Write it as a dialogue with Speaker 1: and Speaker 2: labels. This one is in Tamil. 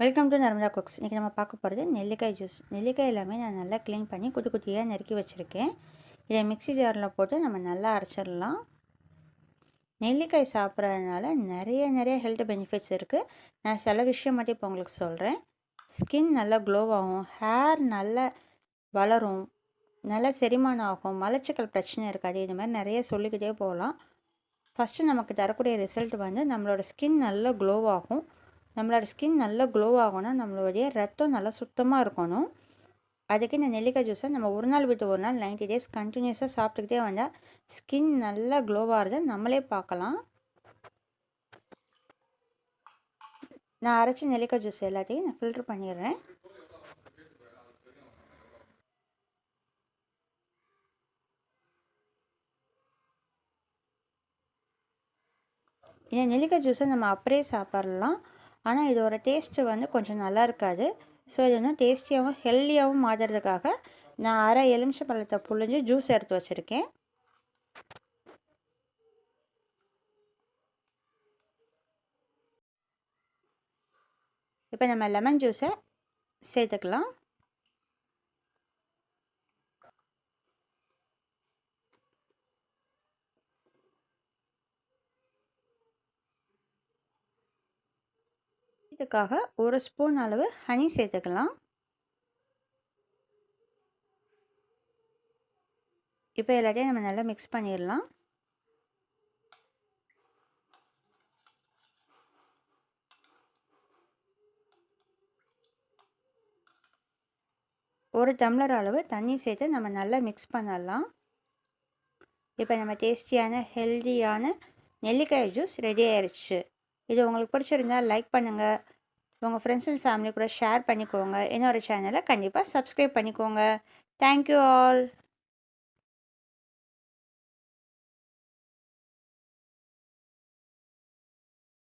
Speaker 1: Welcome to Narmada cooks. இன்றைக்கி நம்ம பார்க்க போகிறது நெல்லிக்காய் ஜூஸ். நெல்லிக்காய் எல்லாமே நான் நல்லா க்ளீன் பண்ணி குட்டி குட்டியாக நறுக்கி வச்சுருக்கேன். இதை மிக்ஸி ஜாரில் போட்டு நம்ம நல்லா அரைச்சிடலாம். நெல்லிக்காய் சாப்பிட்றதுனால நிறைய ஹெல்த் பெனிஃபிட்ஸ் இருக்குது. நான் சில விஷயம் மட்டும் இப்போ உங்களுக்கு சொல்கிறேன். ஸ்கின் நல்லா க்ளோவாகும், ஹேர் நல்லா வளரும், நல்லா செரிமானம் ஆகும், மலச்சிக்கல் பிரச்சனை இருக்காது. இது மாதிரி நிறைய சொல்லிக்கிட்டே போகலாம். ஃபஸ்ட்டு நமக்கு தரக்கூடிய ரிசல்ட் வந்து நம்மளோட ஸ்கின் நல்லா க்ளோவாகும். நம்மளோட ஸ்கின் நல்லா க்ளோ ஆகணும்னா நம்மளுடைய ரத்தம் நல்லா சுத்தமாக இருக்கணும். அதுக்கு இந்த நெல்லிக்காய் ஜூஸை நம்ம ஒரு நாள் விட்டு ஒரு நாள் 90 டேஸ் கண்டினியூஸாக சாப்பிட்டுக்கிட்டே வந்தால் ஸ்கின் நல்லா க்ளோவாகிறத நம்மளே பார்க்கலாம். நான் அரைச்ச நெல்லிக்காய் ஜூஸ் எல்லாத்தையும் நான் ஃபில்ட்ரு பண்ணிடுறேன். இந்த நெல்லிக்காய் ஜூஸை நம்ம அப்படியே சாப்பிட்லாம். ஆனால் இதோட டேஸ்ட்டு வந்து கொஞ்சம் நல்லா இருக்காது. ஸோ இது இன்னும் டேஸ்டியாகவும் ஹெல்த்தியாகவும் மாற்றுறதுக்காக நான் அரை எலுமிச்சை பழத்தை புழிஞ்சு ஜூஸ் எடுத்து வச்சுருக்கேன். இப்போ நம்ம லெமன் ஜூஸை சேர்த்துக்கலாம். இதுக்காக ஒரு ஸ்பூன் அளவு ஹனி சேர்த்துக்கலாம். இப்போ எல்லாத்தையும் நம்ம நல்லா மிக்ஸ் பண்ணிடலாம். ஒரு டம்ளர் அளவு தண்ணி சேர்த்து நம்ம நல்லா மிக்ஸ் பண்ணலாம். இப்போ நம்ம டேஸ்டியான ஹெல்த்தியான நெல்லிக்காய் ஜூஸ் ரெடி ஆயிடுச்சு. இது உங்களுக்கு பிடிச்சிருந்தால் லைக் பண்ணுங்கள், உங்கள் ஃப்ரெண்ட்ஸ் அண்ட் ஃபேமிலி கூட ஷேர் பண்ணிக்கோங்க. இன்னொரு சேனலை கண்டிப்பாக சப்ஸ்கிரைப் பண்ணிக்கோங்க. Thank you all.